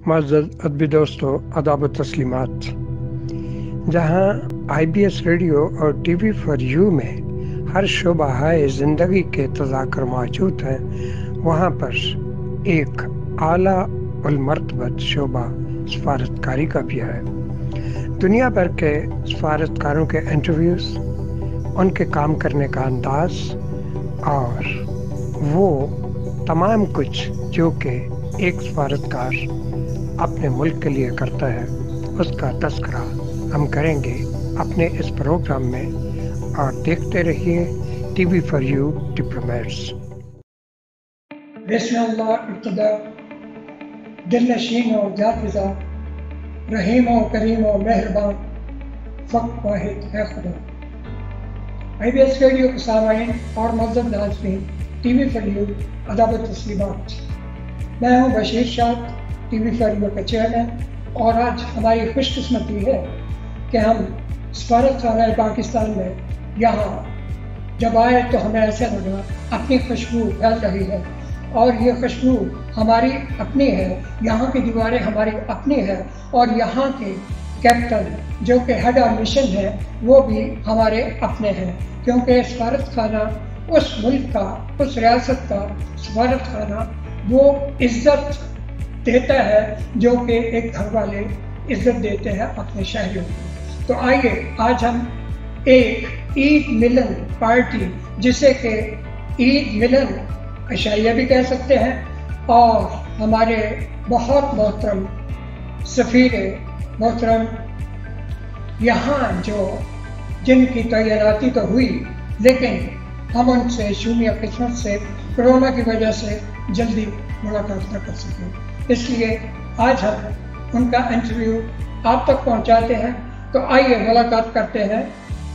معزز ادبی دوستوں، آداب و تسلیمات۔ جہاں IBS ریڈیو اور TV فار یو میں ہر شعبہ زندگی کے تذاکر موجود ہیں، وہاں پر ایک اعلیٰ المرتبت شعبہ سفارتکاری کا بھی ہے۔ دنیا بھر کے سفارتکاروں کے انٹرویوز، ان کے کام کرنے کا انداز اور وہ تمام کچھ جو کہ ایک سفارتکار اپنے ملک کے لیے کرتا ہے، اس کا تذکرہ ہم کریں گے اپنے اس پروگرام میں، اور دیکھتے رہیے TV فار یو ڈپلومیٹس۔ بسم اللہ ابتدا، دل نشین و جافزا، رحیم و کریم و مہربان، فقط واحد ہے خدا۔ IBS ریڈیو کے سامعین اور معزز ناظرین، TV فار یو آداب و تسلیمات۔ میں ہوں بشیر شاہ، TV فار یو کا چیئرمین، اور آج ہماری خوش قسمتی ہے کہ ہم سفارت خانہ پاکستان میں یہاں جب آئے تو ہمیں ایسا لگا اپنی خوشبو پھیل رہی ہے، اور یہ خوشبو ہماری اپنی ہے، یہاں کی دیواریں ہماری اپنی ہے، اور یہاں کے کیپٹن جو کہ ہیڈ آف مشن ہے وہ بھی ہمارے اپنے ہیں، کیونکہ سفارت خانہ اس ملک کا، اس ریاست کا سفارت خانہ وہ عزت دیتا ہے جو کہ ایک گھر والے عزت دیتے ہیں اپنے شہریوں کو۔ تو آئیے آج ہم ایک عید ملن پارٹی، جسے کہ عید ملن عشائیہ بھی کہہ سکتے ہیں، اور ہمارے بہت محترم سفیر محترم یہاں جن کی تعیناتی تو ہوئی، لیکن ہم ان سے شومیہ قسمت سے کرونا کی وجہ سے جلدی ملاقات نہ کر سکیں، اس لیے آج ہم ان کا انٹرویو آپ تک پہنچاتے ہیں۔ تو آئیے ملاقات کرتے ہیں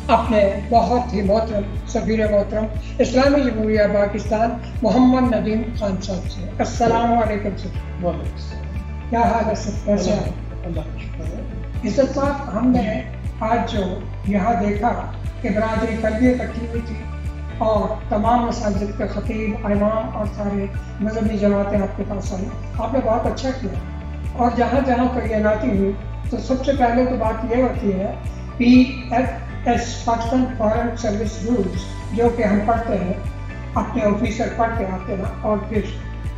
اپنے بہت ہی محترم سفیر محترم اسلامی جمہوریہ پاکستان محمد ندیم خان صاحب سے۔ السلام علیکم سر۔ کیا حال ہے سر؟ کیسے ہیں؟ اللہ کا شکر ہے۔ عزت صاحب، ہم نے آج جو یہاں دیکھا کہ برادری کل بھی اکٹھی ہوئی تھی، اور تمام مساجد کے خطیب، امام اور سارے مذہبی جماعتیں آپ کے پاس آئی، آپ نے بہت اچھا کیا، اور جہاں جہاں تعیناتی ہوئی تو سب سے پہلے تو بات یہ ہوتی ہے PFS Pakistan foreign service rules, جو کہ ہم پڑھتے ہیں، اپنے آفیسر پڑھ کے آتے ہیں، اور پھر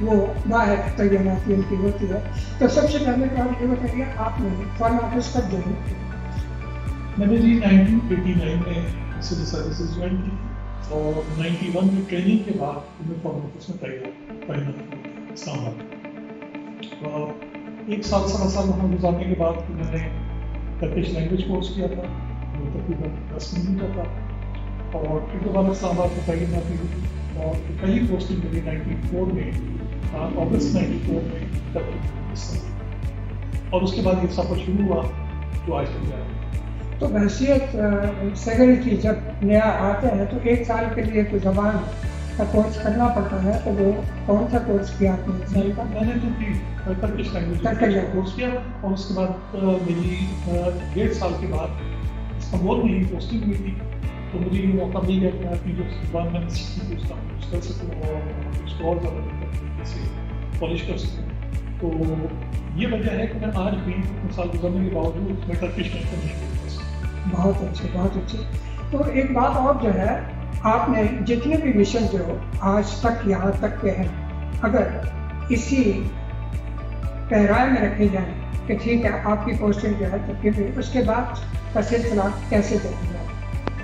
وہ باہر تعیناتی ان کی ہوتی ہے۔ تو سب سے پہلے تو آپ یہ بتائیے، آپ نے فارن آفس کب جوائن کیا؟ میں نے 1989 میں سول سروسز جوائن کی، اور 91 میں ٹریننگ کے بعد میں فارن آفس میں تعینات کی اسلام آباد۔ 1 سال سوا سال وہاں گزارنے کے بعد میں نے ٹرکش لینگویج کورس کیا تھا، وہ تقریباً 10 مہینے کا تھا، اور پھر دوبارہ اسلام آباد میں تعیناتی ہوئی، اور پہلی پوسٹنگ میری 94 میں، اگست 94 میں اور اس کے بعد یہ سفر شروع ہوا جو آج تک جا رہا ہے۔ تو بحیثیت سیکرٹری جب نیا آتے ہیں تو 1 سال کے لیے کوئی زبان کا کورس کرنا پڑتا ہے، تو وہ کون سا کورس کیا آپ نے؟ میں نے تو ٹرکش لینگویج کا کورس کیا، اور اس کے بعد میری 1.5 سال کے بعد استنبول میں ہی پوسٹنگ ہوئی تھی، تو مجھے یہ موقع مل گیا کہ اپنی جو زبان میں نے سیکھی تھی اس کا یوز کر سکوں، اور اس کو اور زیادہ بہتر طریقے سے پالش کر سکوں۔ تو یہ وجہ ہے کہ میں آج بھی اتنے سال گزرنے کے باوجود میں ٹرکش میں نہیں کر سکتا۔ بہت اچھے، بہت اچھے۔ تو ایک بات اور جو ہے، آپ نے جتنے بھی مشن جو آج تک یہاں تک کے ہیں، اگر اسی پیرائے میں رکھے جائیں کہ ٹھیک ہے آپ کی پوسٹنگ جو ہے، تو پھر اس کے بعد کا سلسلہ کیسے دیکھا جائے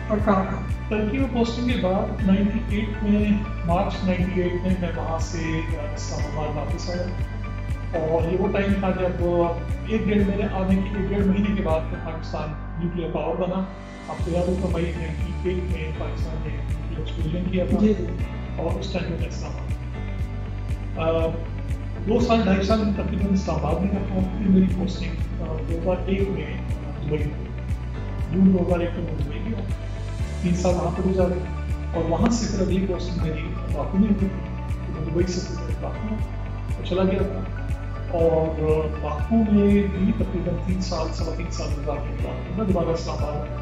اور کہاں کہاں؟ ترکی میں پوسٹنگ کے بعد 98 میں، مارچ 98 میں میں وہاں سے اسلام آباد واپس آیا، اور یہ وہ ٹائم تھا جب 1.5 مہینے آنے کے 1.5 مہینے کے بعد پاکستان نیوکلیر پاور بنا۔ آپ کو یاد ہوگا مئی 98 میں پاکستان نے نیوکلیر ایکسپلوژن کیا تھا، اور اس ٹائم میں اسلام آباد 2 سال 2.5 سال میں تقریباً اسلام آباد میں رکھا۔ پھر میری پوسٹنگ 2001 میں دبئی ہوئی، جون 2001 میں دبئی گیا، 3 سال وہاں پر گزارے، اور وہاں سے پھر اگلی پوسٹنگ میری باکو میں ہوئی، میں دبئی سے پھر باکو میں چلا گیا تھا، اور باکو میں بھی تقریباً 3 سال سوا 3 سال گزارنے کے بعد میں دوبارہ اسلام آباد آیا،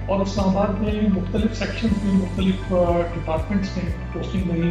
اور اسلام آباد میں مختلف سیکشنز میں، مختلف ڈپارٹمنٹس میں پوسٹنگ رہی۔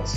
10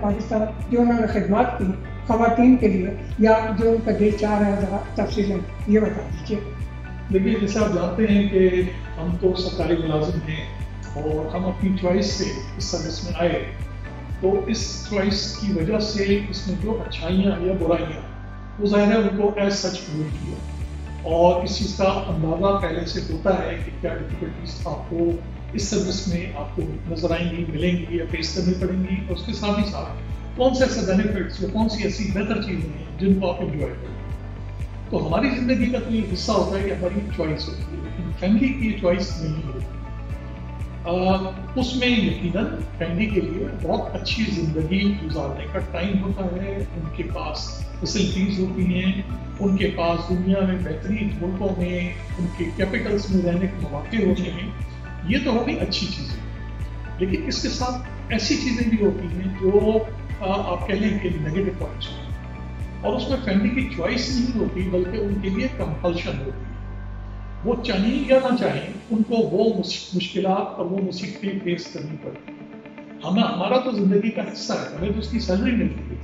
پاکستان جو انہوں نے خدمات کی خواتین کے لیے یا جو ان کا دل چاہ رہا ہے ذرا تفصیل یہ بتا دیجیے. دیکھیے جیسے آپ جانتے ہیں کہ ہم تو سرکاری ملازم ہیں اور ہم اپنی چوائس سے اس سروس میں آئے، تو اس چوائس کی وجہ سے اس میں جو اچھائیاں یا برائیاں وہ ظاہر ہے ان کو ایز سچ پروو کیا، اور اس چیز کا اندازہ پہلے سے ہوتا ہے کہ کیا ڈفیکلٹیز آپ کو اس سروس میں آپ کو نظر آئیں گی، ملیں گی یا فیس کرنی پڑیں گی، اور اس کے ساتھ ہی ساتھ کون سے ایسے بینیفٹس یا کون سی ایسی بہتر چیزیں ہیں جن کو آپ انجوائے کریں. تو ہماری زندگی کا تو یہ حصہ ہوتا ہے کہ ہماری چوائس ہوتی ہے، لیکن فیملی کی چوائس نہیں ہوتی. اس میں یقیناً فیملی کے لیے بہت اچھی زندگی گزارنے کا ٹائم ہوتا ہے، ان کے پاس فیسلٹیز ہوتی ہیں، ان کے پاس دنیا میں بہترین ملکوں میں ان کے کیپٹلس میں رہنے کے مواقع ہوتے ہیں. یہ تو ہوگی اچھی چیزیں، لیکن اس کے ساتھ ایسی چیزیں بھی ہوتی ہیں جو آپ کہہ لیں کہ نیگیٹو پوائنٹس ہیں، اور اس میں فیملی کی چوائس نہیں ہوتی بلکہ ان کے لیے کمپلشن ہوتی ہے. وہ چاہیں یا نہ چاہیں ان کو وہ مشکلات اور وہ مصیبتیں فیس کرنی پڑتی ہیں. ہمارا تو زندگی کا حصہ ہے، ہمیں تو اس کی سیلری ملتی ہے،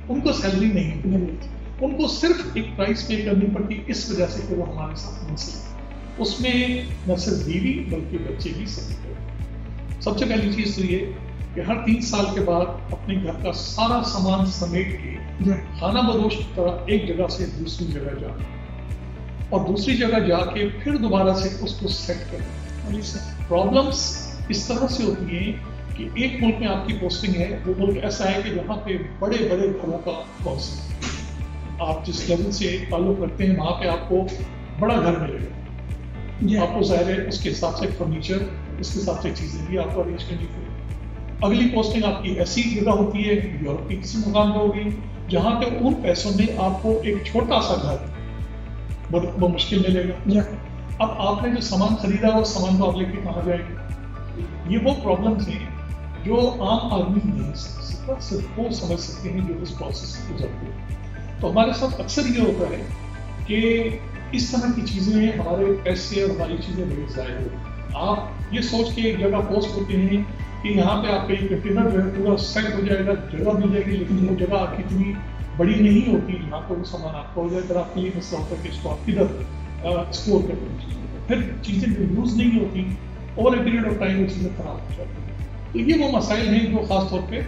ان کو سیلری نہیں ملتی، ان کو صرف ایک پرائز پے کرنی پڑتی اس وجہ سے کہ وہ ہمارے ساتھ منسلک ہے. اس میں نہ صرف بیوی بلکہ بچے بھی سمیت ہیں. سب سے پہلی چیز تو یہ کہ ہر 3 سال کے بعد اپنے گھر کا سارا سامان سمیٹ کے خانہ بدوش کی طرح ایک جگہ سے دوسری جگہ جانا، اور دوسری جگہ جا کے پھر دوبارہ سے اس کو سیٹ کرنا. پرابلمس اس طرح سے ہوتی ہیں کہ ایک ملک میں آپ کی پوسٹنگ ہے، وہ ملک ایسا ہے کہ جہاں پہ بڑے بڑے گھروں کا کانسیپٹ، آپ جس لیول سے تعلق رکھتے ہیں وہاں پہ آپ کو بڑا گھر ملے گا. آپ کو ظاہر ہے اس کے حساب سے فرنیچر، اس کے حساب سے چیزیں بھی آپ کو ارینج کرنی پڑے. اگلی پوسٹنگ آپ کی ایسی جگہ ہوتی ہے یورپ کی کسی مقام پہ ہوگی جہاں پہ ان پیسوں میں آپ کو ایک چھوٹا سا گھر بہت مشکل ملے گا. اب آپ نے جو سامان خریدا وہ سامان کو آپ لے کے کہاں جائے گا؟ یہ وہ پرابلمس ہیں جو عام آدمی نہیں سمجھ سکتا، صرف وہ سمجھ سکتے ہیں جو اس پروسیس سے گزرتے ہیں. تو ہمارے ساتھ اکثر یہ ہوتا ہے کہ اس طرح کی چیزیں ہمارے پیسے اور ہماری چیزیں بڑی ضائع ہوتی ہیں. آپ یہ سوچ کے ایک جگہ پوسٹ ہوتے ہیں کہ یہاں پہ آپ کا ایک کنٹینر جو ہے پورا سیٹ ہو جائے گا، جگہ مل جائے گی، لیکن وہ جگہ آپ کی اتنی بڑی نہیں ہوتی جہاں پہ وہ سامان آپ کا ہو جائے. پھر آپ کے لیے مسئلہ ہوتا ہے کہ اس کو آپ کدھر اسٹور کریں، پھر چیزیں جو یوز نہیں ہوتی over a period of time وہ چیزیں خراب ہو جاتی ہیں. تو یہ وہ مسائل ہیں جو خاص طور پہ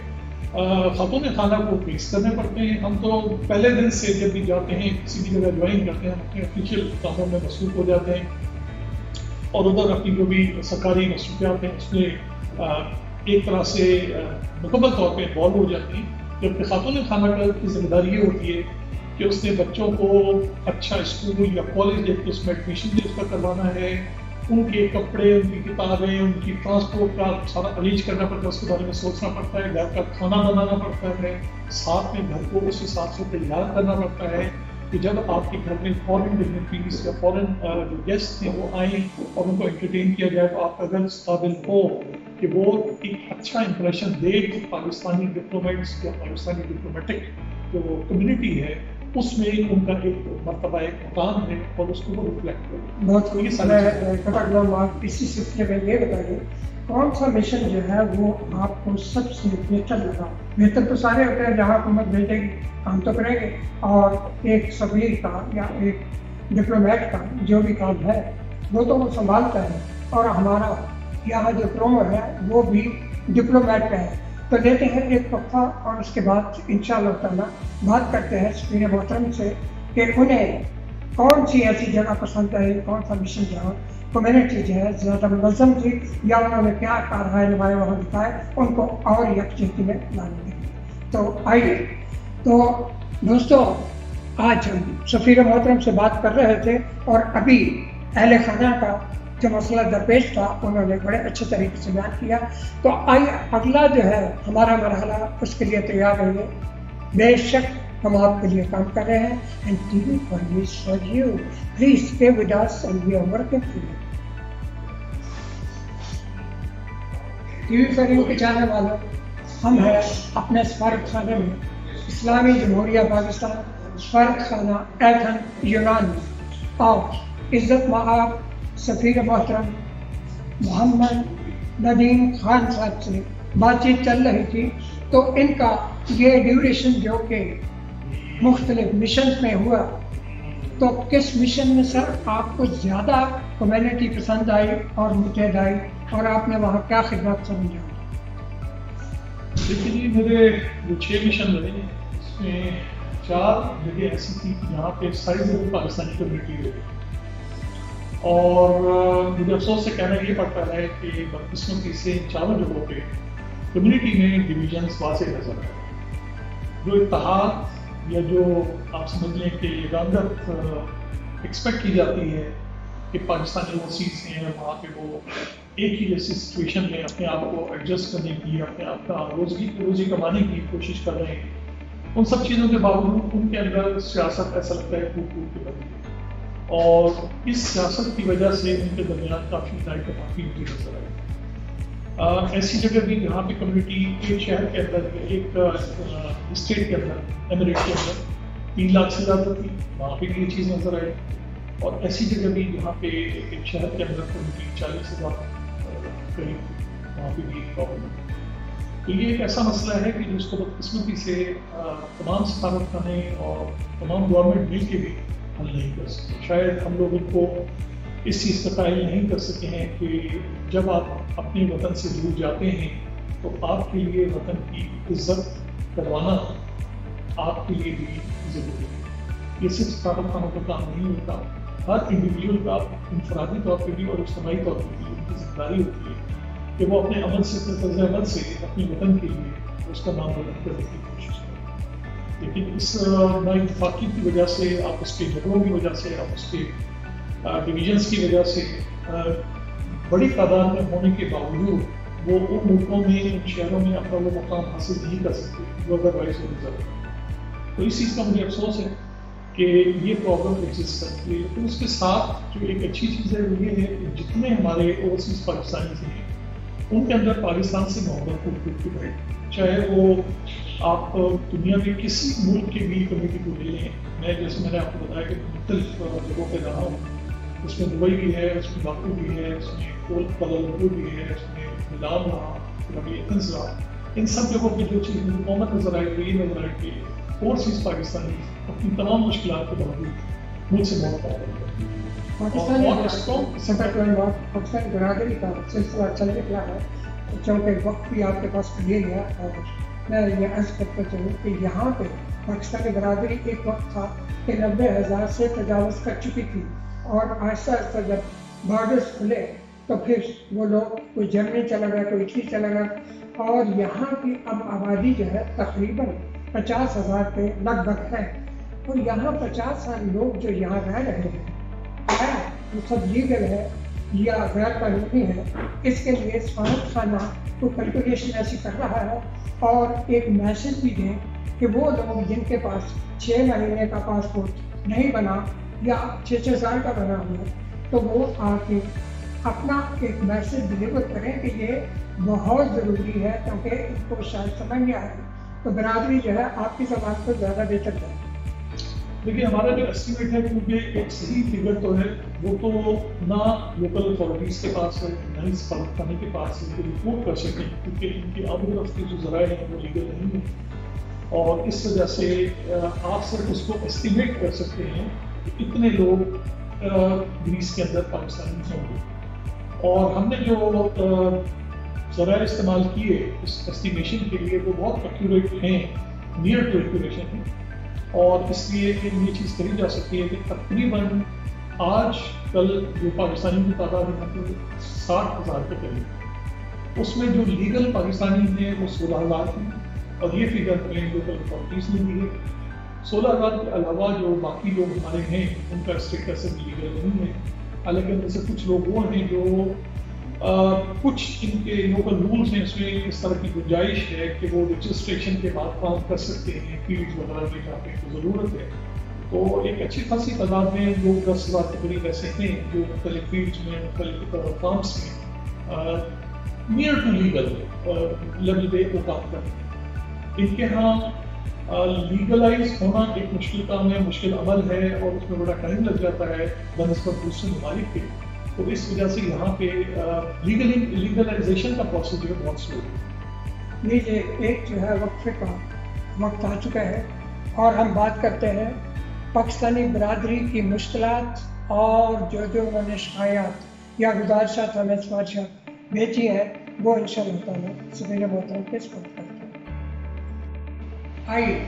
خاتون خانہ کو فیس کرنے پڑتے ہیں. ہم تو پہلے دن سے جب بھی جاتے ہیں کسی بھی جگہ جوائن کرتے ہیں، ہم اپنے آفیشیل کاموں میں مصروف ہو جاتے ہیں اور ادھر اپنی جو بھی سرکاری مصروفیات ہیں اس میں ایک طرح سے مکمل طور پہ انوالو ہو جاتے ہیں. جبکہ خاتون خانہ کی ذمہ داری یہ ہوتی ہے کہ اس نے بچوں کو اچھا اسکول یا کالج دیکھ کے اس میں ایڈمیشن بھی اس کا کروانا ہے، ان کے کپڑے، ان کی کتابیں، ان کی ٹرانسپورٹ کا سارا ارینج کرنا پڑتا ہے، اس کے بارے میں سوچنا پڑتا ہے، گھر کا کھانا بنانا پڑتا ہے، ساتھ میں گھر کو اس حساب سے تیار کرنا پڑتا ہے کہ جب آپ کے گھر میں فورن ڈگنیٹریز یا فورن جو گیسٹ ہیں وہ آئیں اور ان کو انٹرٹین کیا جائے تو آپ کا گھر اس قابل ہو کہ وہ ایک اچھا امپریشن دے کہ پاکستانی ڈپلومیٹس یا پاکستانی ڈپلومیٹک جو کمیونٹی ہے اس میں ان کا ایک مرتبہ ایک مقام ہے اور اس کو وہ ریفلیکٹ کرے. بہت اسی سلسلے میں یہ بتائیے کون سا مشن جو ہے وہ آپ کو سب سے بہتر لگا؟ بہتر تو سارے ہوتے ہیں جہاں حکومت بھیجے گی کام تو کریں گے، اور ایک سفیر کا یا ایک ڈپلومیٹ کا جو بھی کام ہے وہ تو وہ سنبھالتا ہے، اور ہمارا یہاں جو پرومو ہے وہ بھی ڈپلومیٹ کا ہے. تو لیتے ہیں ایک وقفہ اور اس کے بعد انشاءاللہ تعالیٰ بات کرتے ہیں سفیر محترم سے کہ انہیں کون سی ایسی جگہ پسند ہے، کون سا مشن جہاں کمیونٹی جو ہے زیادہ منظم تھی یا انہوں نے کیا کارروائی نمایاں وہاں دکھائے ان کو اور یکجہتی میں لانے کے لیے. تو آئیے. تو دوستوں آج ہم سفیر محترم سے بات کر رہے تھے اور ابھی اہل خانہ کا جو مسئلہ درپیش تھا انہوں نے بڑے اچھے طریقے سے بیان کیا. تو آئیے اگلا جو ہے ہمارا مرحلہ اس کے لیے تیار رہیے. بے شک ہم آپ کے لیے کام کر رہے ہیں and TV is for you. Please stay with us and we are working for you. TV for you کے چاہنے والوں، ہم ہیں اپنے سفارت خانے میں اسلامی جمہوریہ پاکستان سفارت خانہ ایتھن یونان میں، اور عزت مآب سفیر محترم محمد ندیم خان صاحب سے بات چیت چل رہی تھی تو ان کا یہ ڈیوریشن جو کہ مختلف مشن میں ہوا، تو کس مشن میں سر آپ کو زیادہ کمیونٹی پسند آئی اور متحد آئی، اور آپ نے وہاں کیا خدمات سمجھا؟ دیکھیے جی، میرے جو 6 مشن رہے اس میں 4 جگہ ایسی تھی جہاں پہ ساری جگہ پاکستانی کمیونٹی ہوئی، اور مجھے افسوس سے کہنا یہ پڑتا ہے کہ بدقسمتی سے ان 4 جگہوں پہ کمیونٹی میں ڈویژنس واضح نظر آئے۔ جو اتحاد یا جو آپ سمجھ لیں کہ یگانگت ایکسپیکٹ کی جاتی ہے کہ پاکستانی اوورسیز ہیں وہاں پہ وہ ایک ہی جیسی سچویشن میں اپنے آپ کو ایڈجسٹ کرنے کی، اپنے آپ کا روزی کمانے کی کوشش کر رہے ہیں، ان سب چیزوں کے باوجود ان کے اندر سیاست ایسا لگتا ہے پھوٹ پھوٹ کے بنی ہے، اور اس سیاست کی وجہ سے ان کے درمیان کافی اتفاقی مجھے نظر آئی۔ ایسی جگہ بھی جہاں پہ کمیونٹی ایک شہر کے اندر یا ایک اسٹیٹ کے اندر، ایمریٹ کے اندر 3 لاکھ سے زیادہ تھی، وہاں پہ بھی یہ چیز نظر آئی، اور ایسی جگہ بھی جہاں پہ ایک شہر کے اندر کمیونٹی 40,000 قریب تھی، وہاں پہ بھی ایک پرابلم ہے۔ تو یہ ایک ایسا مسئلہ ہے کہ جس کو بدقسمتی سے تمام سفارت خانے اور تمام گورنمنٹ مل کے بھی حل نہیں کر سکتے۔ شاید ہم لوگ ان کو اس چیز کا قائل نہیں کر سکے ہیں کہ جب آپ اپنے وطن سے دور جاتے ہیں تو آپ کے لیے وطن کی عزت کروانا آپ کے لیے بھی ضروری ہے۔ یہ صرف سفارت خانوں کا کام نہیں ہوتا، ہر انڈیویجول کا انفرادی طور پہ بھی اور اجتماعی طور پہ بھی ان کی ذمہ داری ہوتی ہے کہ وہ اپنے عمل سے، اپنے طرز عمل سے اپنے وطن کے لیے اس کا نام بلند کرنے کی کوشش کریں۔ لیکن اس نااتفاقی کی وجہ سے، آپ اس کے جھگڑوں کی وجہ سے، آپ اس کے ڈویژنس کی وجہ سے بڑی تعداد میں ہونے کے باوجود وہ ان ملکوں میں، ان شہروں میں اپنا وہ مقام حاصل نہیں کر سکتے جو ادروائز ہو جاتا ہے۔ تو اس چیز کا مجھے افسوس ہے کہ یہ پرابلم ایگزسٹ کرتی ہے۔ لیکن اس کے ساتھ جو ایک اچھی چیز ہے وہ یہ ہے کہ جتنے ہمارے اوورسیز پاکستانی ہیں ان کے اندر پاکستان سے محبت پھوٹ کے بڑھے، چاہے وہ آپ دنیا میں کسی ملک کے بھی کمیونٹی کو لے لیں۔ میں جیسے میں نے آپ کو بتایا کہ مختلف جگہوں پہ رہا ہوں، اس میں دبئی بھی ہے، اس میں باکو بھی ہے، اس میں کوالالمپور بھی ہے، اس میں میلان رہا، پھر ابھی ایتھنز رہا۔ ان سب جگہوں پہ جو چیز مجھے کامن نظر آئی وہ یہ نظر آئی کہ اوورسیز پاکستانی اپنی تمام مشکلات کے باوجود مجھ سے بہت پاکستانی برادری کا سلسلہ چل نکلا ہے، چونکہ وقت بھی آپ کے پاس یہ گیا، اور میں یہ عرض کرتا چلوں کہ یہاں پہ پاکستانی برادری ایک وقت تھا کہ 90,000 سے تجاوز کر چکی تھی، اور آہستہ آہستہ جب بارڈرز کھلے تو پھر وہ لوگ کوئی جرمنی چلا گیا، کوئی اٹلی چلا گیا، اور یہاں کی اب آبادی جو ہے تقریباً 50,000 کے لگ بھگ ہے، اور یہاں 50,000 لوگ جو یہاں رہ رہے ہیں وہ سب لیگل ہے یا غیر قانونی ہے۔ اس کے لیے سفارت خانہ کو کیلکولیشن ایسی کر رہا ہے اور ایک میسج بھی دیں کہ وہ لوگ جن کے پاس 6 مہینے کا پاسپورٹ نہیں بنا یا 6 سال کا بنا ہوا ہے تو وہ آ کے اپنا ایک میسج ڈلیور کریں کہ یہ بہت ضروری ہے، کیونکہ ان کو شاید سمجھ نہیں آئے تو برادری جو ہے آپ کی زبان کو زیادہ بہتر جائے۔ دیکھیے ہمارا جو اسٹیمیٹ ہے، کیونکہ ایک صحیح فگر تو ہے، وہ تو نہ لوکل اتھارٹیز کے پاس ہے نہ ہی سفارت خانے کے پاس ہے کہ رپورٹ کر سکیں، کیونکہ ان کی آمد و رفت کی جو ذرائع ہیں وہ لیگل نہیں ہیں، اور اس وجہ سے آپ صرف اس کو اسٹیمیٹ کر سکتے ہیں کہ اتنے لوگ گریس کے اندر پاکستانی ہوں گے، اور ہم نے جو ذرائع استعمال کیے اس اسٹیمیشن کے لیے وہ بہت ایکوریٹ ہیں، نیئر ٹو ایکوریشن ہیں، اور اس لیے یہ چیز کہی جا سکتی ہے کہ تقریباً آج کل جو پاکستانی کی تعداد ہے 60,000 کے قریب، اس میں جو لیگل پاکستانی ہیں وہ 16,000 ہیں، اور یہ فگر میں لوکل اتھارٹیز نے دی ہے۔ 16,000 کے علاوہ جو باقی لوگ ہمارے ہیں ان کا اسٹیٹس لیگل نہیں ہے، حالانکہ ان میں سے کچھ لوگ وہ ہیں جو کچھ ان کے لوکل رولز ہیں، اس میں اس طرح کی گنجائش ہے کہ وہ رجسٹریشن کے بعد کام کر سکتے ہیں فیلڈ وغیرہ میں جا کے ضرورت ہے۔ تو ایک اچھی خاصی تعداد میں لوگ 10,000 کے قریب ایسے ہیں جو مختلف فیلڈز میں، مختلف کامس میں نیئر ٹو لیگل لیول پہ وہ کام کرتے ہیں۔ ان کے ہاں لیگلائز ہونا ایک مشکل کام ہے، مشکل عمل ہے، اور اس میں بڑا ٹائم لگ جاتا ہے بنسبت دوسرے ممالک کے، تو اس وجہ سے یہاں پہ لیگلائزیشن کا پروسیس جو ہے بہت سلو ہے۔ لیجیے ایک جو ہے وقفے کا وقت آ چکا ہے اور ہم بات کرتے ہیں پاکستانی برادری کی مشکلات اور جو انہوں نے شکایات یا گزارشات ہمیں سفارشات بھیجی ہیں وہ انشاءاللہ تعالیٰ سبیل محترم کے سپرد کرتے ہیں۔ آئیے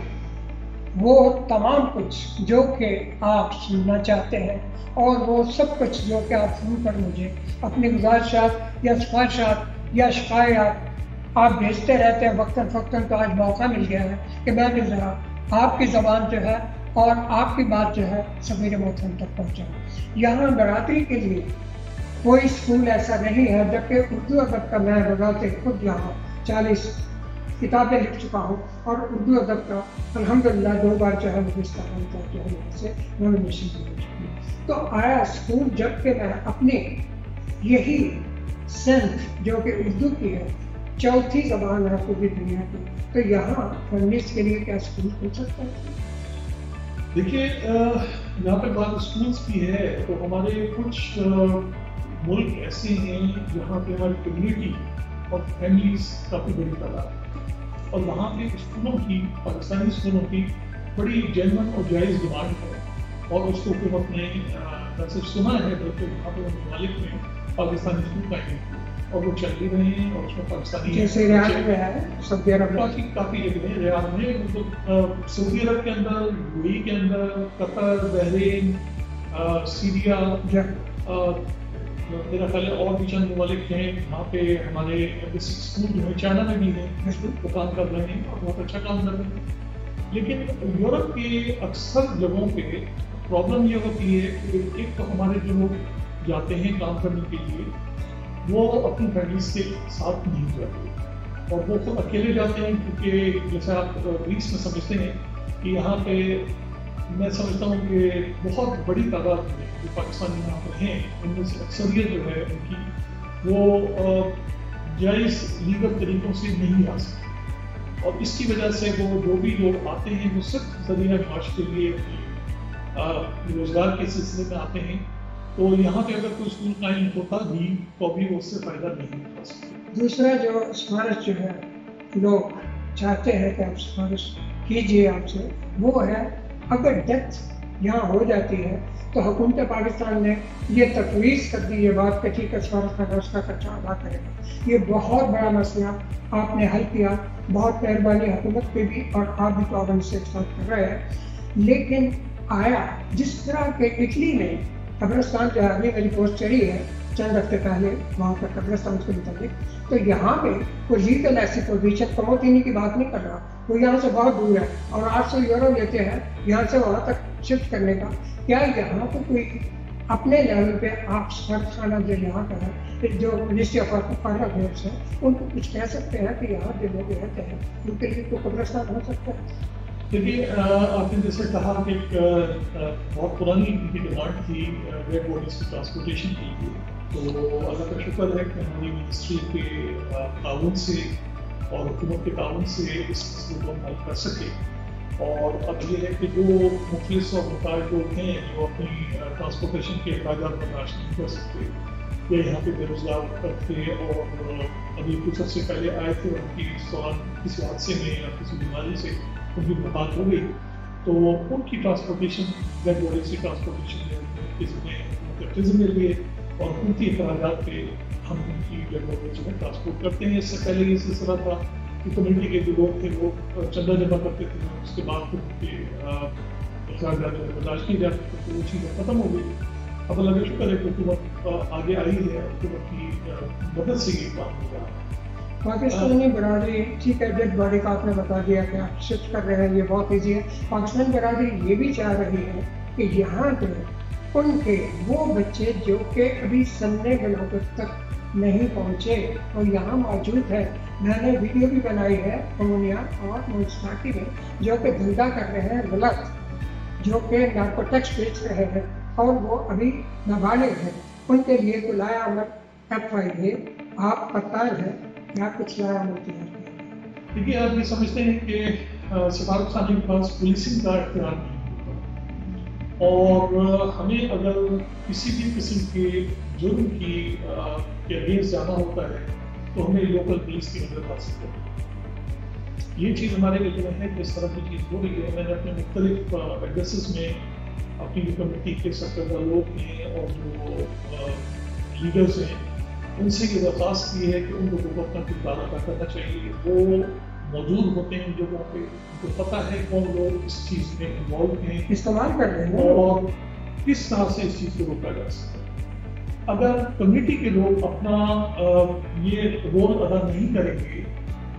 وہ تمام کچھ جو کہ آپ سننا چاہتے ہیں اور وہ سب کچھ جو کہ آپ فون پر مجھے اپنی گزارشات یا سفارشات یا شکایات آپ بھیجتے رہتے ہیں وقتاً فوقتاً، تو آج موقع مل گیا ہے کہ میں بھی ذرا آپ کی زبان جو ہے اور آپ کی بات جو ہے سبیل محترم تک پہنچاؤں۔ یہاں برادری کے لیے کوئی اسکول ایسا نہیں ہے، جبکہ اردو ادب کا میں بذات خود یہاں 40 کتابیں لکھ چکا ہوں اور اردو ادب کا الحمدللہ 2 بار جو ہے ہندوستان کا جو ہے یہاں سے نومینیشن بھی ہو چکی ہے۔ تو آیا اسکول جب کہ میں اپنی یہی سندھ جو کہ اردو کی ہے، چوتھی زبان ہے پوری دنیا کی، تو یہاں فیملیز کے لیے کیا اسکول کھل سکتا ہے؟ دیکھیے یہاں پہ بات اسکولس کی ہے تو ہمارے کچھ ملک ایسے ہیں جہاں پہ ہماری کمیونٹی اور فیملیز کافی بڑی تعداد ہے، اور وہاں پہ اسکولوں کی، پاکستانی اسکولوں کی بڑی جینون اور جائز ڈیمانڈ ہے، اور اس کو حکومت نے نہ صرف سنا ہے بلکہ وہاں پہ ممالک میں پاکستانی اسکول قائم کیے اور وہ چل بھی رہے ہیں، اور اس میں پاکستانی جیسے ریاض میں ہے، سعودی عرب میں کافی جگہ ہیں، ریاض میں مطلب سعودی عرب کے اندر، یو اے کے اندر، قطر، بحرین، سیریا، میرا خیال ہے اور بھی چند ممالک ہیں وہاں پہ ہمارے بیسک اسکول جو ہے، چائنا میں بھی ہیں وہ کام کر رہے ہیں اور بہت اچھا کام کر رہے ہیں۔ لیکن یورپ کے اکثر جگہوں پہ پرابلم یہ ہوتی ہے کہ ایک تو ہمارے جو لوگ جاتے ہیں کام کرنے کے لیے وہ اپنی فیملیز کے ساتھ نہیں جاتے، اور وہ خود اکیلے جاتے ہیں، کیونکہ جیسے آپ گریس میں سمجھتے ہیں کہ یہاں پہ میں سمجھتا ہوں کہ بہت بڑی تعداد میں جو پاکستانی یہاں پر ہیں ان میں سے اکثریت جو ہے ان کی وہ جائز لیگل طریقوں سے نہیں آ سکتی، اور اس کی وجہ سے وہ جو بھی لوگ آتے ہیں وہ صرف ذریعہ معاش کے لیے روزگار کے سلسلے میں آتے ہیں، تو یہاں پہ اگر کوئی اسکول قائم ہوتا بھی تو بھی وہ اس سے فائدہ نہیں اٹھا سکتے۔ دوسرا جو سفارش جو ہے لوگ چاہتے ہیں کہ آپ سفارش کیجیے آپ سے، وہ ہے اگر ڈیتھ یہاں ہو جاتی ہے تو حکومت پاکستان نے یہ تفویض کر دی یہ بات کہ ٹھیک ہے سفارش کا اس کا خرچہ ادا کرے گا۔ یہ بہت بڑا مسئلہ آپ نے حل کیا، بہت مہربانی حکومت پہ بھی، اور آپ بھی پابند سے ساتھ کر رہے ہیں۔ لیکن آیا جس طرح کہ اٹلی میں قبرستان جو ابھی میری پوسٹ چڑھی ہے چند ہفتے پہلے وہاں پر قبرستان کے متعلق، تو یہاں پہ کوئی لیگل ایسی پوزیشن پروتینی کی بات نہیں کر رہا، وہ یہاں سے بہت دور ہے اور 800 یورو لیتے ہیں یہاں سے وہاں تک شفٹ کرنے کا۔ کیا یہاں پہ کوئی اپنے لیول پہ آپ سفارت خانہ جو یہاں کا ہے، جو منسٹری آف فارن افیئرس ہے، ان کو کچھ کہہ سکتے ہیں کہ یہاں جو لوگ رہتے ہیں ان کے لیے تو قبرستان ہو سکتا ہے؟ دیکھیے آپ نے جیسے کہا کہ ایک بہت پرانی ان کی ڈیمانڈ تھی ڈیڈ باڈیز کی ٹرانسپورٹیشن کے لیے، تو اللہ کا شکر ہے کہ ہماری منسٹری کے تعاون سے اور حکومت کے تعاون سے اس مسئلے کو ہم حل کر سکے، اور اب یہ ہے کہ جو مخلص اور محتاج لوگ ہیں جو اپنی ٹرانسپورٹیشن کے اخراجات برداشت نہیں کر سکتے یا یہاں پہ بے روزگار کرتے اور ابھی کچھ عرصے پہلے آئے تھے اور ان کی اس دوران کسی حادثے میں یا کسی بیماری سے ان کی وفات ہو گئی، تو ان کی ٹرانسپورٹیشن ڈیڈ باڈیز کی ٹرانسپورٹیشن کے لیے اور ان کی اخراجات پہ ہم ان کی ڈیڈ باڈیز جو ہے ٹرانسپورٹ کرتے ہیں۔ اس سے پہلے یہ سلسلہ تھا کہ کمیونٹی کے جو لوگ تھے وہ چندہ جمع کرتے تھے، اس کے بعد پھر ان کے اخراجات جو ہے برداشت کی جاتی تھی، تو وہ چیزیں ختم ہو گئی۔ اب اللہ کا شکر ہے کہ حکومت آگے آئی ہے، حکومت کی مدد سے یہ کام ہو رہا ہے۔ پاکستانی برادری ٹھیک ہے، ڈیڈ باڈی کا آپ نے بتا دیا کہ آپ شفٹ کر رہے ہیں، یہ بہت ایزی ہے۔ پاکستانی برادری یہ بھی چاہ رہی ہے کہ یہاں جو ان کے وہ بچے جو کہ ابھی سننے بلاغت تک نہیں پہنچے اور یہاں موجود ہے، میں نے ویڈیو بھی بنائی ہے امونیا اور منسپلٹی میں، جو کہ دھندا کر رہے ہیں غلط، جو کہ نارکوٹکس بیچ رہے ہیں اور وہ ابھی نابالغ ہیں، ان کے لیے تو لایا عمل F5 ہے۔ آپ پتال ہیں کیا کچھ لایا عمل کیا؟ دیکھیے آپ یہ سمجھتے ہیں کہ سفارت خانے کے پاس پولیسنگ کا اختیار نہیں ہوتا، اور ہمیں اگر کسی بھی قسم کے جرم کے اگینسٹ جانا ہوتا ہے تو ہمیں لوکل پولیس کی مدد حاصل کرنی ہے۔ یہ چیز ہمارے لیے ہے کہ اس طرح کی چیز ہو رہی ہے. میں نے اپنے مختلف ایڈریسز میں اپنی کمیونٹی کے سرکردہ لوگ ہیں اور جو لیڈرز ہیں ان سے یہ درخواست کی ہے کہ ان لوگوں کو اپنا کردار ادا کرنا چاہیے. وہ موجود ہوتے ہیں جگہوں پہ، ان کو پتہ ہے کون لوگ اس چیز میں انوالو ہیں، استعمال کر رہے ہیں اور کس طرح سے اس چیز کو روکا جا سکتا ہے. اگر کمیونٹی کے لوگ اپنا یہ رول ادا نہیں کریں گے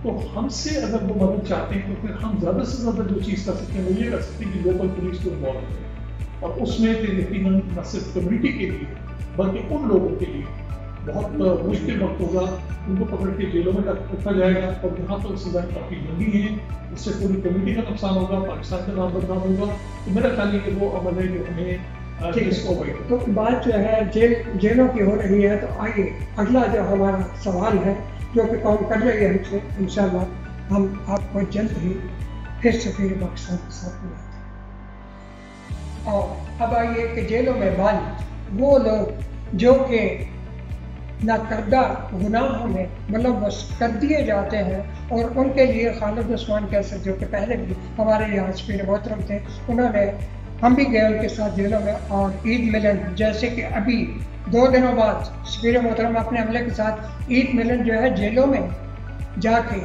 تو ہم سے اگر وہ مدد چاہتے ہیں تو پھر ہم زیادہ سے زیادہ جو چیز کر سکتے ہیں وہ یہ کر سکتے ہیں کہ لوکل پولیس کو انوالو کریں، اور اس میں پھر یقیناً نہ صرف کمیونٹی کے لیے بلکہ ان لوگوں کے لیے بہت مشکل وقت ہوگا. ان کو پکڑ کے جیلوں میں رکھا جائے گا اور یہاں تو سزائیں کافی لمبی ہیں. اس سے پوری کمیونٹی کا نقصان ہوگا، پاکستان کا نام بدنام ہوگا. تو میرا خیال ہے کہ وہ عمل ہے جو ہمیں اس کو اوائڈ. تو بات جو ہے جیلوں کی ہو رہی ہے، تو آئیے اگلا جو ہمارا سوال ہے جو کہ کام کر رہی ہے ہم سے، انشاءاللہ ہم آپ کو جلد ہی پھر سے پھر پاکستان کے ساتھ ملاتے ہیں. اور اب آئیے کہ جیلوں میں بند وہ لوگ جو کہ ناکردہ گناہوں میں ملوث کر دیے جاتے ہیں، اور ان کے لیے خالد عثمان کیسر جو کہ پہلے بھی ہمارے یہاں سفیر محترم تھے، انہوں نے ہم بھی گئے ان کے ساتھ جیلوں میں. اور عید ملن جیسے کہ ابھی 2 دنوں بعد سفیر محترم اپنے عملے کے ساتھ عید ملن جو ہے جیلوں میں جا کے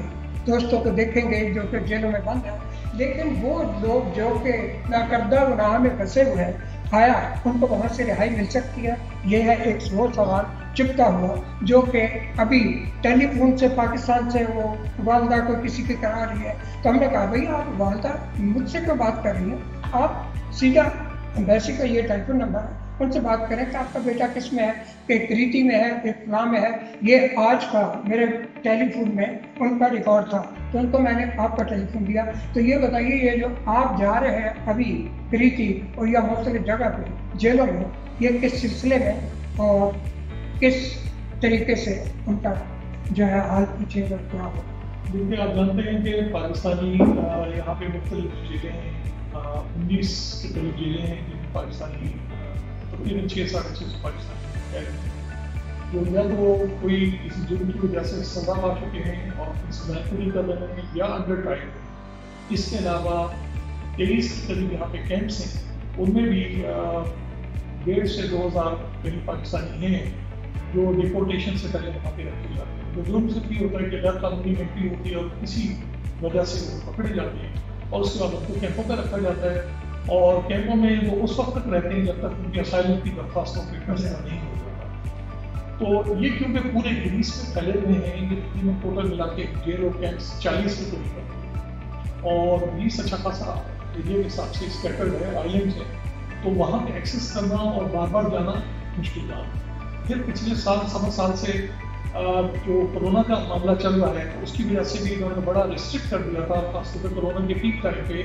دوستوں کو دیکھیں گے جو کہ جیلوں میں بند ہیں. لیکن وہ لوگ جو کہ ناکردہ گناہ میں پھنسے ہوئے ہیں، آیا ان کو وہاں سے رہائی مل سکتی ہے؟ یہ ہے ایک وہ سوال چپتا ہوا جو کہ ابھی ٹیلی فون سے پاکستان سے وہ والدہ کو کسی کی کرا رہی ہے. تو ہم نے کہا بھائی آپ والدہ مجھ سے کیوں بات کر رہی ہیں، آپ سیدھا ایمبیسی کا یہ ٹیلی فون نمبر ہے ان سے بات کریں کہ آپ کا بیٹا کس میں ہے، کہ کریتی میں ہے، کہ فلاں میں ہے. یہ آج کا میرے ٹیلی فون میں ان کا ریکارڈ تھا تو ان کو میں نے آپ کا ٹیلی فون دیا. تو یہ بتائیے یہ جو آپ جا رہے ہیں ابھی کریتی اور یا مختلف جگہ پہ جیلوں میں، یہ کس سلسلے میں اور کس طریقے سے ان کا جو ہے حال پوچھے گا کیا ہو؟ دیکھیے آپ جانتے ہیں کہ پاکستانی یہاں پہ مختلف جیلیں ہیں، 19 کے قریب جیلیں ہیں جن میں پاکستانی تقریباً 6-6.5 پاکستانی قید ہیں جو یا تو کوئی کسی جرم کی وجہ سے سزا پا چکے ہیں اور اپنی سزائیں پوری کر رہے ہیں یا انڈر ٹرائل ہیں. اس کے علاوہ 23 کے قریب یہاں پہ کیمپس ہیں، ان میں بھی 1,500 سے 2,000 کہیں پاکستانی ہیں جو ڈیپورٹیشن سے پہلے وہاں پہ رکھے جاتے ہیں. جو جرم صرف یہ ہوتا ہے کہ غیر قانونی انٹری ہوتی ہے اور کسی وجہ سے وہ پکڑے جاتے ہیں اور اس کے بعد ان کو کیمپوں پہ رکھا جاتا ہے، اور کیمپوں میں وہ اس وقت تک رہتے ہیں جب تک ان کی اسائلم کی درخواستوں پہ فیصلہ نہیں ہو جاتا. تو یہ کیونکہ پورے گریس میں پھیلے ہوئے ہیں، یہ تقریباً ٹوٹل ملا کے جیل اور کیمپس 40 کے قریب ہیں اور 20 اچھا خاصا ایریا کے حساب سے اسکیٹرڈ ہے، آئلینڈس ہیں. تو وہاں پہ ایکسیس کرنا اور بار بار جانا مشکل کام. پھر پچھلے سال سے جو کورونا کا معاملہ چل رہا ہے اس کی وجہ سے بھی انہوں نے بڑا ریسٹرکٹ کر دیا تھا، خاص طور پہ کورونا کے پیک ٹائم پہ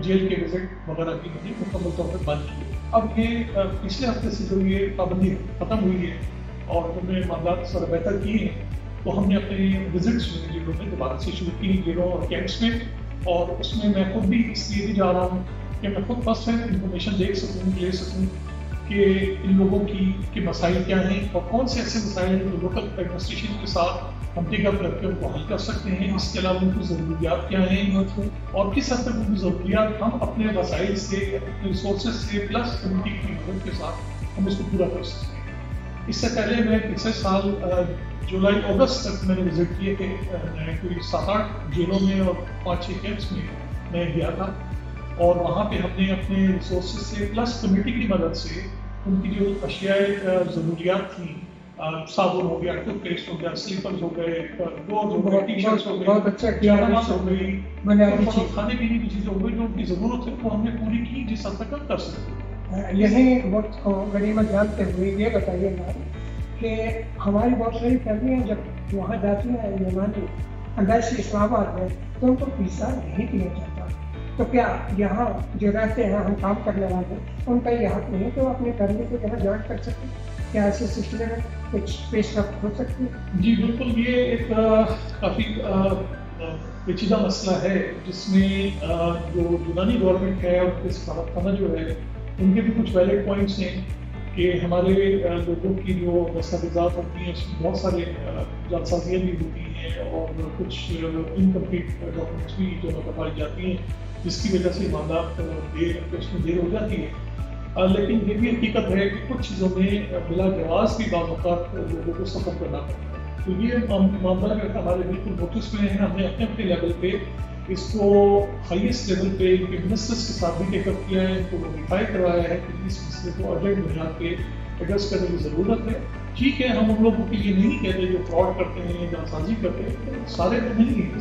جیل کے وزٹ وغیرہ کی مکمل طور پہ بند کی. اب یہ پچھلے ہفتے سے جو یہ پابندی ختم ہوئی ہے اور انہوں نے معاملات تھوڑا بہتر کیے ہیں، تو ہم نے اپنے وزٹس میں جیلوں میں دوبارہ سے شروع کی جیلوں اور کیمپس میں. اور اس میں میں خود بھی اس لیے بھی جا رہا ہوں کہ میں خود فرسٹ ہینڈ انفارمیشن دیکھ سکوں، لے سکوں کہ ان لوگوں کی مسائل کیا ہیں اور کون سے ایسے مسائل ہیں جو لوکل ایڈمنسٹریشن کے ساتھ ہم ٹیک اپ کر کے ان کو حل کر سکتے ہیں. اس کے علاوہ ان کی ضروریات کیا ہیں اور کس حد تک ان کی ضروریات ہم اپنے وسائل سے، اپنے ریسورسز سے پلس کمیونٹی کی مدد کے ساتھ ہم اس کو پورا کر سکتے ہیں. اس سے پہلے میں پچھلے سال جولائی اگست تک میں نے وزٹ کیے کہ میں کوئی 7-8 جیلوں میں اور 5-6 کیمپس میں گیا تھا، اور وہاں پہ ہم نے اپنے ریسورسز سے پلس کمیونٹی کی مدد سے ان کی جو اشیاء ضروریات تھیں، صابن ہو گیا، ٹوتھ پیسٹ ہو گیا، سلیپرز ہو گئے، گلوز ہو گئے، ٹی شرٹس ہو گئی، پیجاماز ہو گئی، کھانے پینے کی چیزیں ہو گئی، جو ان کی ضرورت ہے وہ ہم نے پوری کی جس حد تک ہم کر سکتے. یہی وقت کو غنیمت جانتے ہوئے یہ بتائیے گا کہ ہماری بہت ساری فیملیاں جب وہاں جاتی ہیں یونانی ایمبیسی اسلام آباد میں تو ان کو ویزا نہیں دیا جاتا. تو کیا یہاں جو رہتے ہیں ہم کام کرنے والے ان کا یہ حق نہیں کہ وہ اپنی فیملی کو یہاں جوائن کر سکتے؟ کیا ایسے سلسلے میں کچھ پیش رفت ہو سکتی ہے؟ جی بالکل، یہ ایک کافی پیچیدہ مسئلہ ہے جس میں جو یونانی گورنمنٹ ہے اور اس خانہ جو ہے ان کے بھی کچھ ویلڈ پوائنٹس ہیں کہ ہمارے لوگوں کی جو دستاویزات ہوتی ہیں اس میں بہت سارے جعلسازیاں بھی ہوتی ہیں ہیں اور کچھ انکمپلیٹ ڈاکومنٹس بھی جو ہے پائی جاتی ہیں، جس کی وجہ سے معاملات اس میں دیر ہو جاتی ہے۔ لیکن یہ بھی حقیقت ہے کہ کچھ چیزوں میں بلا جواز بھی بعض اوقات لوگوں کو سفر کرنا پڑتا ہے، تو یہ معاملہ ہمارے بالکل نوٹس میں ہے۔ ہم نے اپنے اپنے لیول پہ اس کو ہائیسٹ لیول پہ منسٹرس کے ساتھ بھی ٹیک اپ کیا ہے، ان کو نوٹیفائی کروایا ہے کہ اس مسئلے کو ارجنٹ بنیاد پہ ایڈریس کرنے کی ضرورت ہے۔ ٹھیک ہے، ہم ان لوگوں کے لیے نہیں کہتے جو فراڈ کرتے ہیں یا سازی کرتے ہیں، سارے تو نہیں ہیں۔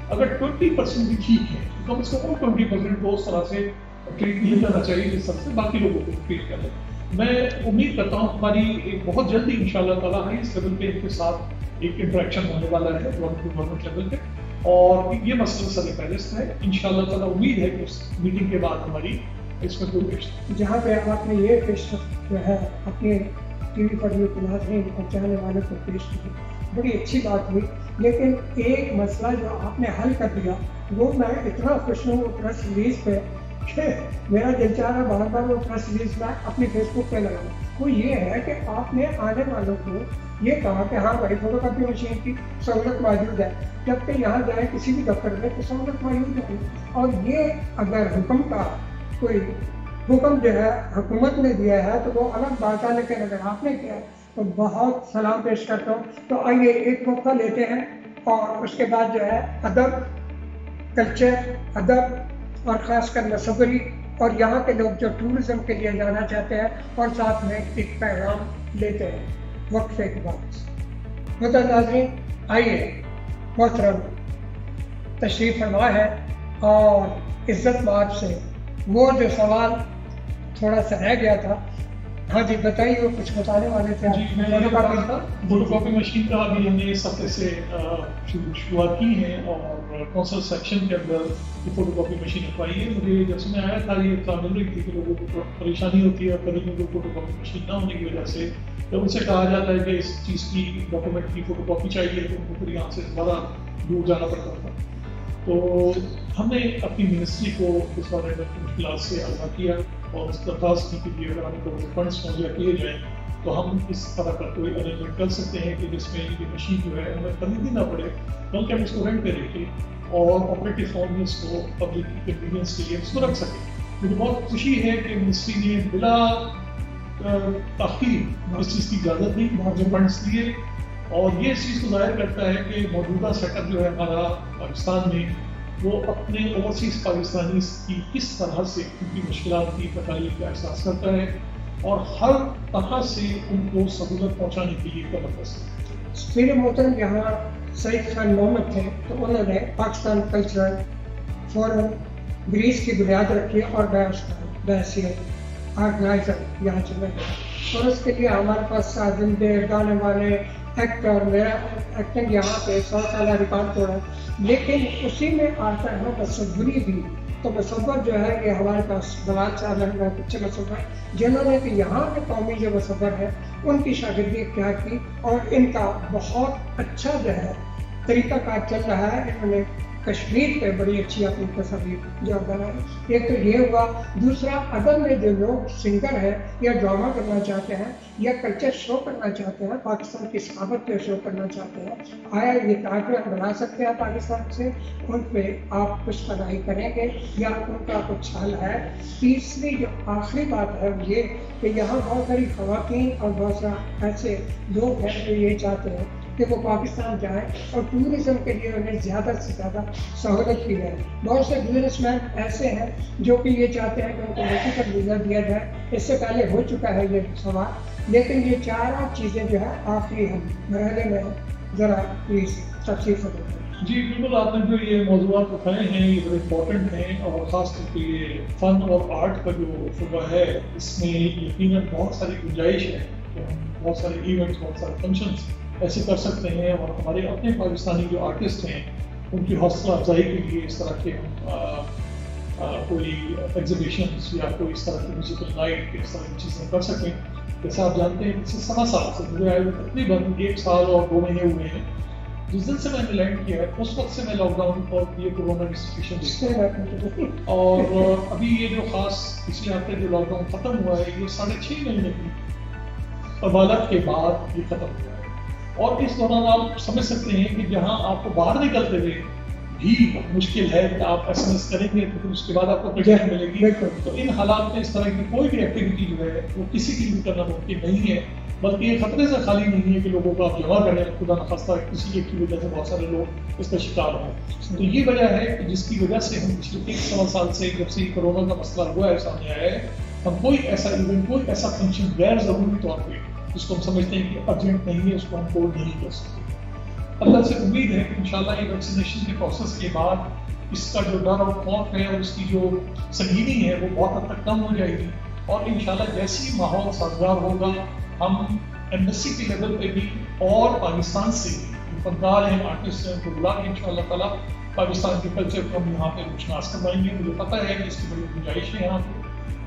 اگر 20% بھی ٹھیک ہے تو کم از کم 20% کو اس طرح سے ٹریٹ نہیں کرنا چاہیے جس طرح سے باقی لوگوں کو ٹریٹ کریں۔ میں امید کرتا ہوں ہماری ایک بہت جلدی انشاءاللہ تعالیٰ ہائیسٹ لیول پہ ان کے ساتھ ایک انٹریکشن ہونے والا ہے گورنمنٹ لیول پہ، اور یہ مسئلہ سر فہرست ہے۔ انشاءاللہ تعالیٰ امید ہے کہ اس میٹنگ کے بعد ہماری اس میں کوئی پیش جہاں پہ آپ نے یہ پیشرفت جو ہے اپنے ٹی وی پر جو ناظرین اور چاہنے والوں کو پیش کی، بڑی اچھی بات ہوئی، لیکن ایک مسئلہ جو آپ نے حل کر دیا وہ میں اتنا خوش ہوں پریس ریلیز پہ کہ میرا دل چاہ رہا بار بار وہ پریس ریلیز میں اپنی فیس بک پہ لگاؤں۔ وہ یہ ہے کہ آپ نے آنے والوں کو یہ کہا کہ ہاں بھائی فوٹو کاپی مشین کی سہولت موجود ہے، جب کہ یہاں جائے کسی بھی دفتر میں تو سہولت موجود ہے، اور یہ اگر حکم کا کوئی حکم جو ہے حکومت نے دیا ہے تو وہ الگ بات ہے، لیکن اگر آپ نے کیا تو بہت سلام پیش کرتا ہوں۔ تو آئیے ایک موقع لیتے ہیں اور اس کے بعد جو ہے ادب، کلچر، ادب اور خاص کر مصوری اور یہاں کے لوگ جو ٹورزم کے لیے جانا چاہتے ہیں، اور ساتھ میں ایک پیغام لیتے ہیں وقفے کے بعد۔ محترم ناظرین، آئیے محترم تشریف فرما ہے، اور عزت مآب سے وہ جو سوال تھوڑا سا رہ گیا تھا، ہاں جی بتائیے، وہ کچھ بتانے والے تھے۔ جی، میں فوٹو کاپی مشین کا ابھی ہم نے اس ہفتے سے شروعات کی ہے، اور کونسل سیکشن کے اندر یہ فوٹو کاپی مشین رکھوائی ہے۔ مجھے جب سے میں آیا تھا یہ اطلاع مل رہی تھی کہ لوگوں کو پریشانی ہوتی ہے، اور کبھی کبھی فوٹو کاپی مشین نہ ہونے کی وجہ سے جب ان سے کہا جاتا ہے کہ اس چیز کی ڈاکومنٹ کی فوٹو کاپی چاہیے تو ان کو پھر یہاں سے زیادہ دور جانا پڑتا تھا۔ تو ہم نے اپنی منسٹری کو اس بارے میں مشکلات سے آگاہ کیا اور اس درخواست کی کہ اگر ہم کو فنڈس مہیا کیے جائیں تو ہم اس طرح کا کوئی ارینجمنٹ کر سکتے ہیں کہ جس میں یہ مشین جو ہے ہمیں خریدنی نہ پڑے، بلکہ ہم اس کو رینٹ پہ رکھیں اور آپریٹو فارم میں اس کو پبلک کنوینئنس کے لیے اس کو رکھ سکیں۔ مجھے بہت خوشی ہے کہ منسٹری نے بلا تاخیر اس چیز کی اجازت دی، وہاں جو فنڈس دیے، اور یہ اس چیز کو ظاہر کرتا ہے کہ موجودہ سیٹ اپ جو ہے ہمارا پاکستان میں، وہ اپنے اوورسیز پاکستانی کی کس طرح سے ان کی مشکلات کی تکالیف کا احساس کرتا ہے اور ہر طرح سے ان کو سہولت پہنچانے کے لیے کمر ہے۔ میرے محترم یہاں سعید خان محمد تھے، تو انہوں نے پاکستان کلچرل فورم گریس کی بنیاد رکھی اور بحثیت آرگنائزر یہاں چلے گئے، اور اس کے لیے ہمارے پاس سازندے، گانے والے، ایکٹر، میرا ایکٹنگ یہاں پہ 100 سالہ ریکارڈ توڑا، لیکن اسی میں آتا ہے مصوری بھی۔ تو مصور جو ہے یہ ہمارے پاس بلال صاحب ہیں، بہت اچھے مصور جنہوں نے کہ یہاں کے قومی جو مصور ہے ان کی شاگردی اختیار کی، اور ان کا بہت اچھا جو ہے طریقہ کار چل رہا ہے۔ انہوں نے کشمیر پہ بڑی اچھی اپنی تصاویر جو بنائی۔ ایک تو یہ ہوا، دوسرا ادب میں جو لوگ سنگر ہیں یا ڈرامہ کرنا چاہتے ہیں یا کلچر شو کرنا چاہتے ہیں، پاکستان کی ثقافت پہ شو کرنا چاہتے ہیں، آیا یہ کارٹون بنا سکتے ہیں پاکستان سے؟ ان پہ آپ کچھ پڑھائی کریں گے یا ان کا کچھ حل ہے؟ تیسری جو آخری بات ہے وہ یہ کہ یہاں بہت ساری خواتین اور بہت سارے ایسے لوگ ہیں جو یہ چاہتے ہیں کہ وہ پاکستان جائیں اور ٹورزم کے لیے انہیں زیادہ سے زیادہ سہولت کی جائے۔ بہت سے بزنس مین ایسے ہیں جو کہ یہ چاہتے ہیں کہ ان کو وزٹر ویزا دیا جائے، اس سے پہلے ہو چکا ہے یہ سوال، لیکن یہ چاروں چیزیں جو ہے آخری ہم مرحلے میں ذرا پلیز تفصیل سے بتائیں۔ جی بالکل، آپ نے جو یہ موضوعات اٹھائے ہیں یہ بڑے امپورٹنٹ ہیں، اور خاص طور پہ یہ فن اور آرٹ کا جو شعبہ ہے اس میں یقیناً بہت ساری گنجائش ہے کہ ہم بہت سارے ایونٹس، بہت سارے فنکشنس ایسے کر سکتے ہیں، اور ہمارے اپنے پاکستانی جو آرٹسٹ ہیں ان کی حوصلہ افزائی کے لیے اس طرح کے ہم کوئی ایگزیبیشنس یا کوئی اس طرح کی میوزیکل نائٹ اس طرح کی چیزیں کر سکیں۔ جیسے آپ جانتے ہیں پچھلے 7 سال سے مجھے آئے ہوئے تقریباً 1 سال اور 2 مہینے ہوئے ہیں جس دن سے میں نے لینڈ کیا ہے، اس وقت سے میں لاک ڈاؤن اور یہ کورونا کی سچویشن دیکھتا ہوں، اور ابھی یہ جو خاص پچھلے ہفتے جو لاک ڈاؤن ختم ہوا ہے یہ 6.5 مہینے کی عبادت کے بعد یہ ختم ہوا ہے۔ اور اس دوران آپ سمجھ سکتے ہیں کہ جہاں آپ کو باہر نکلتے ہوئے بھی مشکل ہے کہ آپ ایس ایم ایس کریں گے تو پھر اس کے بعد آپ کو پیمنٹ ملے گی، تو ان حالات میں اس طرح کی کوئی بھی ایکٹیویٹی جو ہے وہ کسی کی بھی کرنا ممکن نہیں ہے، بلکہ یہ خطرے سے خالی نہیں ہے کہ لوگوں کو آپ جمع کریں، خدا نخواستہ کسی ایک کی وجہ سے بہت سارے لوگ اس کا شکار ہوں۔ تو یہ وجہ ہے کہ جس کی وجہ سے ہم پچھلے 1 سال سے جب سے کورونا کا مسئلہ ہوا ہے سامنے آیا ہے، ہم کوئی ایسا ایونٹ، کوئی ایسا فنکشن غیر ضروری طور پہ جس کو ہم سمجھتے ہیں کہ ارجنٹ نہیں ہے، اس کو ہم کول نہیں کر سکتے۔ اللہ سے امید ہے کہ انشاءاللہ یہ ویکسینیشن کے پروسیس کے بعد اس کا جو ڈر اور خوف ہے اور اس کی جو سنگینی ہے وہ بہت حد تک کم ہو جائے گی، اور انشاءاللہ جیسی ماحول سازگار ہوگا ہم ایمبیسی کے لیول پہ بھی اور پاکستان سے بھی فنکار ہیں، آرٹسٹ ہیں، ان کو بلا کے انشاءاللہ تعالیٰ پاکستان کے کلچر کو ہم یہاں پہ روشناس کروائیں گے۔ مجھے پتہ ہے کہ اس کی بڑی گنجائش ہے یہاں پہ،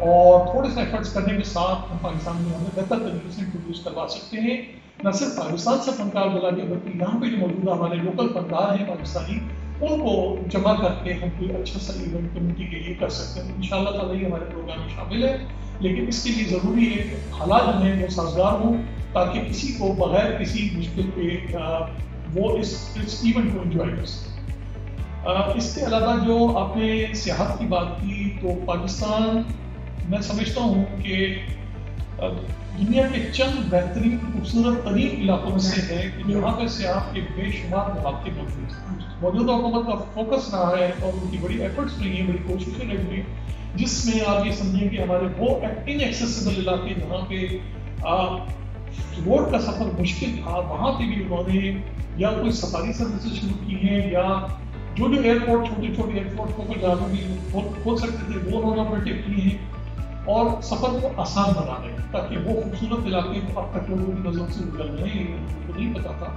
اور تھوڑے سے ایفرٹس کرنے کے ساتھ ہم پاکستان میں ہمیں بہتر طریقے سے انٹروڈیوس کروا سکتے ہیں، نہ صرف پاکستان سے فنکار بلا کے بلکہ یہاں پہ جو موجودہ ہمارے لوکل فنکار ہیں پاکستانی، ان کو جمع کر کے ہم کوئی اچھا سا ایونٹ کمیونٹی کے لیے کر سکتے ہیں۔ انشاءاللہ تعالیٰ یہ ہمارے پروگرام میں شامل ہے، لیکن اس کے لیے ضروری ہے کہ حالات جو ہیں وہ سازگار ہوں تاکہ کسی کو بغیر کسی مشکل کے وہ اس ایونٹ کو انجوائے کر سکے۔ اس کے علاوہ جو آپ نے سیاحت کی بات کی، تو پاکستان میں سمجھتا ہوں کہ دنیا کے چند بہترین خوبصورت ترین علاقوں میں سے ہے کہ جہاں پہ سیاح کے بے شمار مواقع موجود ہیں۔ موجودہ حکومت کا فوکس رہا ہے اور ان کی بڑی ایفرٹس رہی ہیں، بڑی کوششیں رہی ہیں، جس میں آپ یہ سمجھیں کہ ہمارے وہ ان ایکسیسیبل علاقے جہاں پہ روڈ کا سفر مشکل تھا، وہاں پہ بھی انہوں نے یا کوئی سفاری سروسز شروع کی ہیں، یا جو ایئرپورٹ چھوٹے ایئرپورٹ کو جہاں بھی کھول سکتے تھے وہ انہوں نے آپریٹو کیے ہیں، اور سفر کو آسان بنا رہے ہیں تاکہ وہ خوبصورت علاقے کو اب تک لوگوں کی نظروں سے گزر رہے ہیں، ان کو نہیں پتا تھا،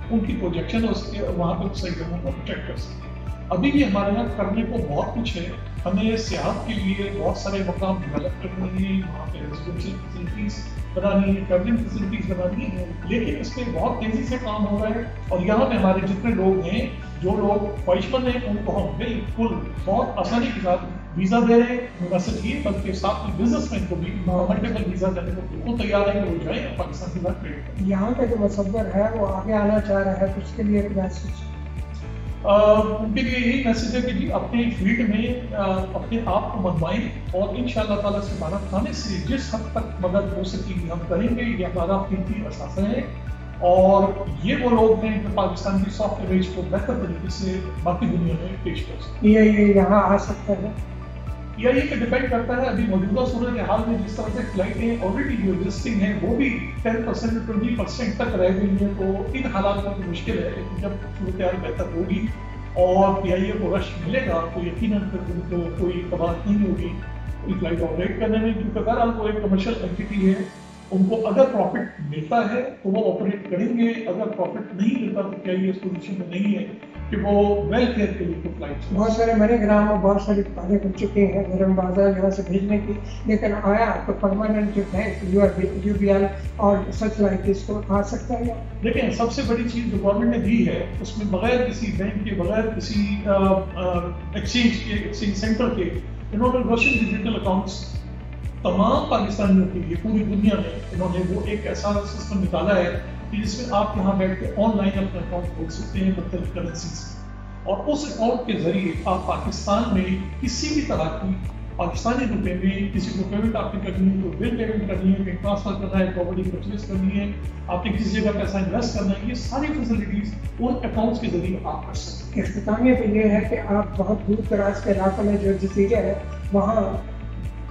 ان کی پروجیکشن وہاں پہ صحیح جگہوں کو پروٹیکٹ کر سکتے ہیں۔ ابھی بھی ہمارے یہاں کرنے کو بہت کچھ ہے، ہمیں سیاحت کے لیے بہت سارے مقام ڈیولپ کرنے ہیں، وہاں پہ ریزیڈینشیل فیسلٹیز بنانی ہے، ٹریولنگ فیسلٹیز بنانی ہے، لیکن اس میں بہت تیزی سے کام ہو رہا ہے، اور یہاں پہ ہمارے جتنے لوگ ہیں، جو لوگ خواہشمند ہیں، ان کو ہم بالکل بہت آسانی کے ساتھ ویزا دے رہے ہیں، نہ صرف یہ بلکہ ساتھ میں بزنس مین کو بھی ملٹیپل ویزا دینے کو بالکل تیار ہے کہ وہ جائیں اور پاکستان کے ساتھ ٹریڈ کریں۔ یہاں کا جو مصور ہے وہ آگے آنا چاہ رہا ہے، تو اس کے لیے ایک میسج ان کے لیے یہی میسج ہے کہ جی اپنے فیلڈ میں اپنے آپ کو منوائیں، اور ان شاء اللہ تعالیٰ سے بھارت خانے سے جس حد تک مدد ہو سکے گی ہم کریں گے، یہ ہمارا قیمتی اثاثہ ہے، اور یہ وہ لوگ ہیں جو پاکستان کی سافٹ امیج کو بہتر طریقے سے باقی دنیا میں پیش کر سکتے ہیں۔ یہ یہاں آ سکتا ہے، یا یہ کہ ڈیپینڈ کرتا ہے ابھی موجودہ صورتحال میں جس طرح سے فلائٹیں آلریڈی جو ایگزسٹنگ ہیں وہ بھی 10% 20% تک رہ گئی ہیں، تو ان حالات میں مشکل ہے، لیکن جب صورتحال بہتر ہوگی اور پی آئی اے کو رش ملے گا تو یقیناً ان کو کوئی قباحت نہیں ہوگی کوئی فلائٹ آپریٹ کرنے میں، کیونکہ بہرحال وہ ایک کمرشل اینٹی ہے، ان کو اگر پروفٹ ملتا ہے تو وہ آپریٹ کریں گے، اگر پروفٹ نہیں ملتا تو پی آئی اے اس پوزیشن میں نہیں ہے کہ وہ ویلفیئر کے لیے کوئی فلائٹ۔ بہت سارے منی گرام اور بہت ساری پہلے ہو چکے ہیں گرم بازار یہاں سے بھیجنے کی، لیکن آیا تو پرماننٹ جو بینک یو بی ایل اور سچ لائک اس کو آ سکتا ہے؟ لیکن سب سے بڑی چیز جو گورنمنٹ نے دی ہے اس میں بغیر کسی بینک کے، بغیر کسی ایکسچینج سینٹر کے، انہوں نے روشن ڈیجیٹل اکاؤنٹس تمام پاکستانیوں کے لیے پوری دنیا میں انہوں نے وہ ایک ایسا سسٹم نکالا ہے کہ جس میں آپ یہاں بیٹھ کے آن لائن اپنا اکاؤنٹ کھول سکتے ہیں مختلف کرنسیز، اور اس اکاؤنٹ کے ذریعے آپ پاکستان میں کسی بھی طرح کی پاکستانی روپے میں کسی کو پیمنٹ آپ نے کرنی ہے، کوئی بل پیمنٹ کرنی ہے، کہیں ٹرانسفر کرنا ہے، پراپرٹی پرچیز کرنی ہے، آپ نے کسی جگہ پیسہ انویسٹ کرنا ہے، یہ ساری فیسلٹیز ان اکاؤنٹس کے ذریعے آپ کر سکتے ہیں۔ اختتامیہ پہ یہ ہے کہ آپ بہت دور دراز کے علاقوں میں جو جزیرے ہیں وہاں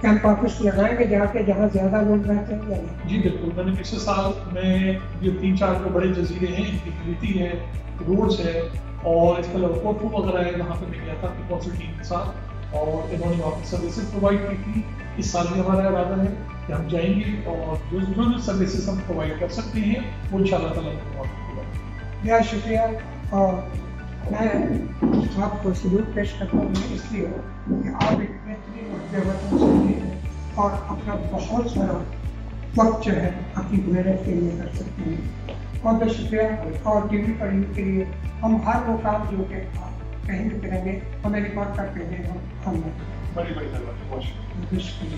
کیمپ آفس لگائیں گے جا کے جہاں زیادہ لوگ رہتے ہیں؟ جی بالکل، میں نے پچھلے سال میں یہ 3-4 جو بڑے جزیرے ہیں، ان کی کلیٹی ہے، روڈز ہے، اور اس کے علاوہ کوٹو وغیرہ ہے، وہاں پہ میں گیا تھا اپنی کونسل ٹیم کے ساتھ، اور انہوں نے وہاں پہ سروسز پرووائڈ کی تھی۔ اس سال بھی ہمارا ارادہ ہے کہ ہم جائیں گے اور جو سروسز ہم پرووائڈ کر سکتے ہیں وہ ان شاء اللہ تعالیٰ بہت شکریہ، اور میں آپ کو سلوک پیش کرتا ہوں اس لیے کہ آپ ایک بہترین وطن سے ہیں اور اپنا بہت سارا وقت جو ہے اپنی محنت کے لیے کر سکتے ہیں۔ بہت بہت شکریہ، اور ٹی وی پر کے لیے ہم ہر وہ کام جو کہ آپ کہیں بھی کریں گے ہمیں ریکارڈ کرتے ہیں، ہم بڑی بہت شکریہ۔